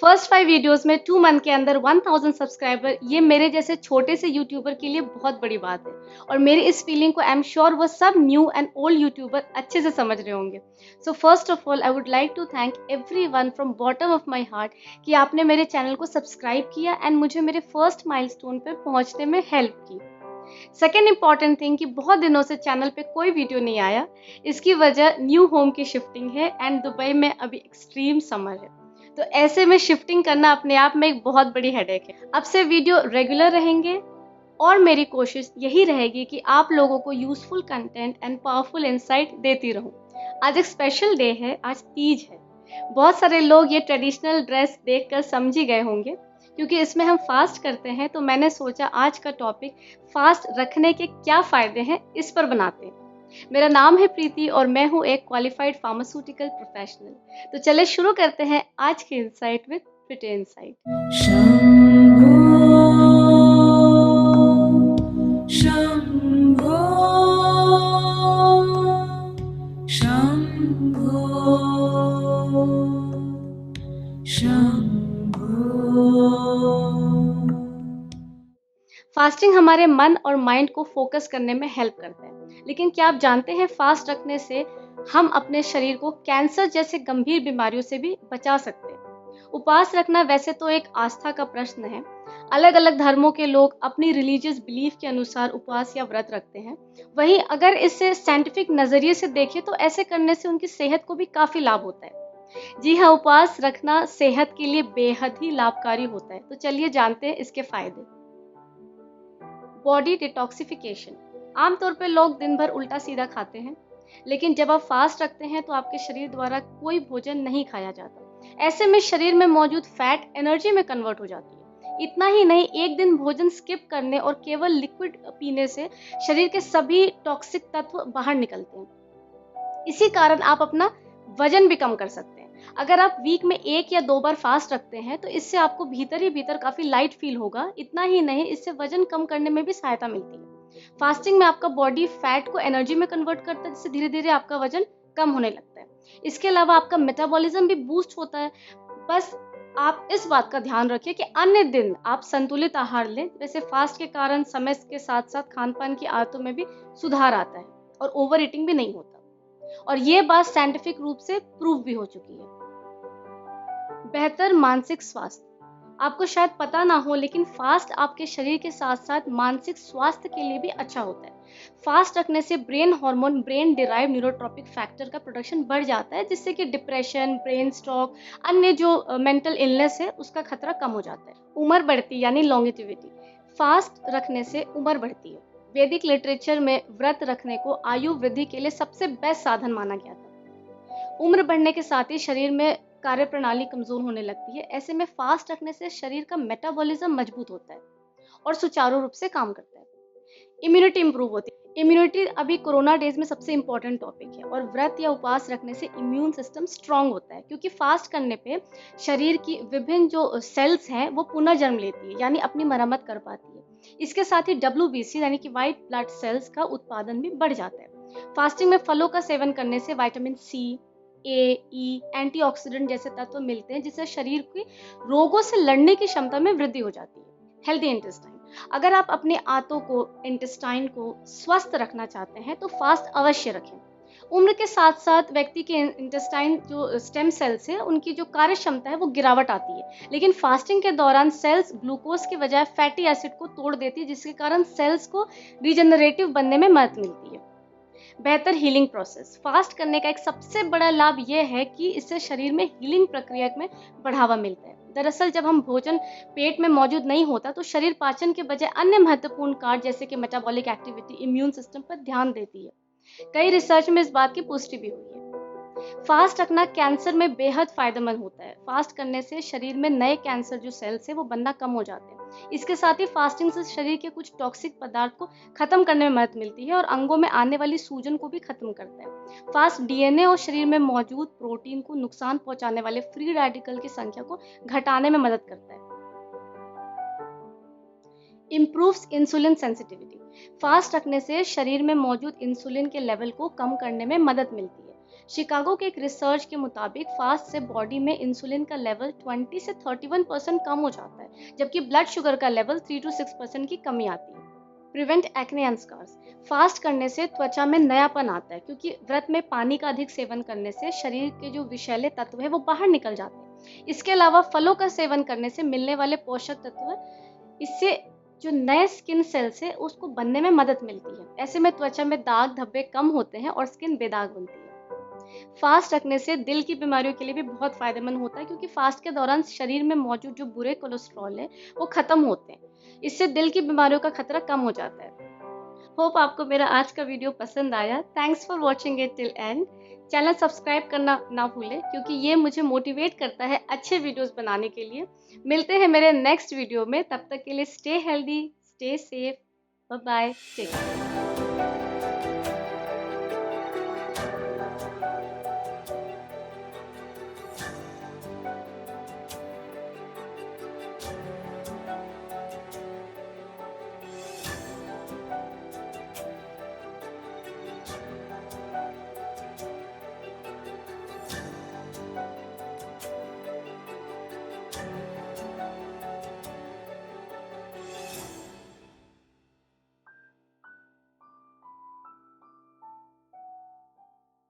First 5 videos में 2 month के अंदर 1000 सब्सक्राइबर, ये मेरे जैसे छोटे से यूट्यूबर के लिए बहुत बड़ी बात है। और मेरी इस फीलिंग को आई एम श्योर वो सब न्यू एंड ओल्ड यूट्यूबर अच्छे से समझ रहे होंगे। So first of all I would like to thank everyone from bottom of my heart कि आपने मेरे चैनल को सब्सक्राइब किया एंड मुझे मेरे फर्स्ट माइलस्टोन पर पहुंचने में हेल्प की। सेकेंड इंपॉर्टेंट थिंग कि बहुत दिनों से चैनल पे कोई वीडियो नहीं आया। इसकी वजह न्यू होम की शिफ्टिंग है एंड दुबई में अभी एक्सट्रीम समर है, तो ऐसे में शिफ्टिंग करना अपने आप में एक बहुत बड़ी हेडेक है। अब से वीडियो रेगुलर रहेंगे और मेरी कोशिश यही रहेगी कि आप लोगों को useful content and powerful insight देती रहूं। आज एक स्पेशल डे है, आज तीज है। बहुत सारे लोग ये ट्रेडिशनल ड्रेस देखकर समझ ही गए होंगे क्योंकि इसमें हम फास्ट करते हैं, तो मैंने सोचा आज का टॉपिक फास्ट रखने के क्या फायदे हैं इस पर बनाते हैं। मेरा नाम है प्रीति और मैं हूँ एक क्वालिफाइड फार्मास्यूटिकल प्रोफेशनल। तो चले शुरू करते हैं आज के insight with Preeti insight. Fasting हमारे मन और माइंड को फोकस करने में हेल्प करता है, लेकिन क्या आप जानते हैं फास्ट रखने से हम अपने शरीर को कैंसर जैसे गंभीर बीमारियों से भी बचा सकते हैं। उपवास रखना वैसे तो एक आस्था का प्रश्न है। अलग अलग धर्मों के लोग अपनी रिलीजियस बिलीफ के अनुसार उपवास या व्रत रखते हैं। वहीं अगर इसे साइंटिफिक नजरिए से देखें तो ऐसे करने से उनकी सेहत को भी काफी लाभ होता है। जी हाँ, उपवास रखना सेहत के लिए बेहद ही लाभकारी होता है। तो चलिए जानते हैं इसके फायदे। Body detoxification. आमतौर पर लोग दिन भर उल्टा सीधा खाते हैं, लेकिन जब आप फास्ट रखते हैं तो आपके शरीर द्वारा कोई भोजन नहीं खाया जाता। ऐसे में शरीर में मौजूद फैट एनर्जी में कन्वर्ट हो जाती है। इतना ही नहीं, एक दिन भोजन स्किप करने और केवल लिक्विड पीने से शरीर के सभी टॉक्सिक तत्व बाहर निकलते हैं। इसी कारण आप अपना वजन भी कम कर सकते हैं। अगर आप वीक में 1 या 2 बार फास्ट रखते हैं तो इससे आपको भीतर ही भीतर काफी लाइट फील होगा। इतना ही नहीं, इससे वजन कम करने में भी सहायता मिलती है। फास्टिंग में आपका बॉडी फैट को एनर्जी में कन्वर्ट करता है, जिससे धीरे धीरे आपका वजन कम होने लगता है। इसके अलावा आपका मेटाबॉलिज्म भी बूस्ट होता है। बस आप इस बात का ध्यान रखिए कि अन्य दिन आप संतुलित आहार लें। वैसे फास्ट के कारण समय के साथ साथ खान पान की आदतों में भी सुधार आता है और ओवर ईटिंग भी नहीं होता, और ये बात साइंटिफिक रूप से प्रूव भी हो चुकी है। बेहतर मानसिक स्वास्थ्य। आपको शायद पता ना हो, लेकिन फास्ट आपके शरीर के साथ साथ मानसिक स्वास्थ्य के लिए भी अच्छा होता है। फास्ट रखने से brain hormone, brain derive neurotrophic factor का प्रोडक्शन बढ़ जाता है, जिससे कि डिप्रेशन, ब्रेन स्ट्रोक, अन्य जो मेंटल इलनेस है उसका खतरा कम हो जाता है। उम्र बढ़ती यानी लॉन्गेटिविटी। फास्ट रखने से उम्र बढ़ती है। वैदिक लिटरेचर में व्रत रखने को आयु वृद्धि के लिए सबसे बेस्ट साधन माना गया था। उम्र बढ़ने के साथ ही शरीर में कार्य प्रणाली कमजोर होने लगती है। ऐसे में फास्ट रखने से शरीर का मेटाबॉलिज्म मजबूत होता है और सुचारू रूप से काम करता है। इम्यूनिटी इंप्रूव होती है। इम्यूनिटी अभी कोरोना डेज में सबसे इंपॉर्टेंट टॉपिक है, और व्रत या उपवास रखने से इम्यून सिस्टम स्ट्रांग होता है, क्योंकि फास्ट करने पे शरीर की विभिन्न जो सेल्स हैं वो पुनः जन्म लेती है, यानी अपनी मरम्मत कर पाती है। इसके साथ ही WBC यानी कि व्हाइट ब्लड सेल्स का उत्पादन भी बढ़ जाता है। फास्टिंग में फलों का सेवन करने से vitamin C, A, E, antioxidant जैसे तत्व मिलते हैं, जिससे शरीर की रोगों से लड़ने की क्षमता में वृद्धि हो जाती है। Healthy intestine. अगर आप अपने आंतों को, इंटेस्टाइन को स्वस्थ रखना चाहते हैं तो फास्ट अवश्य रखें। उम्र के साथ साथ व्यक्ति के इंटेस्टाइन जो स्टेम सेल्स है उनकी जो कार्य क्षमता है वो गिरावट आती है, लेकिन फास्टिंग के दौरान सेल्स ग्लूकोज के बजाय फैटी एसिड को तोड़ देती है, जिसके कारण सेल्स को रिजेनरेटिव बनने में मदद मिलती है। बेहतर हीलिंग प्रोसेस। फास्ट करने का एक सबसे बड़ा लाभ यह है कि इससे शरीर में हीलिंग प्रक्रिया में बढ़ावा मिलता है। दरअसल जब हम भोजन पेट में मौजूद नहीं होता तो शरीर पाचन के बजाय अन्य महत्वपूर्ण कार्य जैसे कि मेटाबॉलिक एक्टिविटी, इम्यून सिस्टम पर ध्यान देती है। कई रिसर्च में इस बात की पुष्टि भी हुई है। फास्ट रखना कैंसर में बेहद फायदेमंद होता है। फास्ट करने से शरीर में नए कैंसर जो सेल्स है वो बनना कम हो जाते हैं। इसके साथ ही फास्टिंग से शरीर के कुछ टॉक्सिक पदार्थ को खत्म करने में मदद मिलती है और अंगों में आने वाली सूजन को भी खत्म करता है। फास्ट DNA और शरीर में मौजूद प्रोटीन को नुकसान पहुंचाने वाले फ्री रेडिकल की संख्या को घटाने में मदद करता है। Improves insulin sensitivity. फास्ट रखने से शरीर में मौजूद इंसुलिन के लेवल को कम करने में मदद मिलती है। शिकागो के एक रिसर्च के मुताबिक फास्ट से बॉडी में इंसुलिन का लेवल 20 से 31% कम हो जाता है, जबकि ब्लड शुगर का लेवल 3 to 6% की कमी आती है। Prevent acne and scars. Fast करने से त्वचा में नयापन आता है, क्योंकि व्रत में पानी का अधिक सेवन करने से शरीर के जो विषैले तत्व है वो बाहर निकल जाते हैं। इसके अलावा फलों का सेवन करने से मिलने वाले पोषक तत्व, इससे जो नए स्किन सेल्स है उसको बनने में मदद मिलती है। ऐसे में त्वचा में दाग धब्बे कम होते हैं और स्किन बेदाग बनती है। फास्ट रखने से दिल की बीमारियों के लिए भी बहुत फायदेमंद होता है, क्योंकि फास्ट के दौरान शरीर में मौजूद जो बुरे कोलेस्ट्रॉल है वो खत्म होते हैं। इससे दिल की बीमारियों का खतरा कम हो जाता है। होप आपको मेरा आज का वीडियो पसंद आया। Thanks for watching it till and. Channel subscribe करना ना भूलें, क्योंकि ये मुझे मोटिवेट करता है अच्छे वीडियोस बनाने के लिए। मिलते हैं मेरे नेक्स्ट वीडियो में, तब तक के लिए stay healthy, stay safe, bye bye, take care.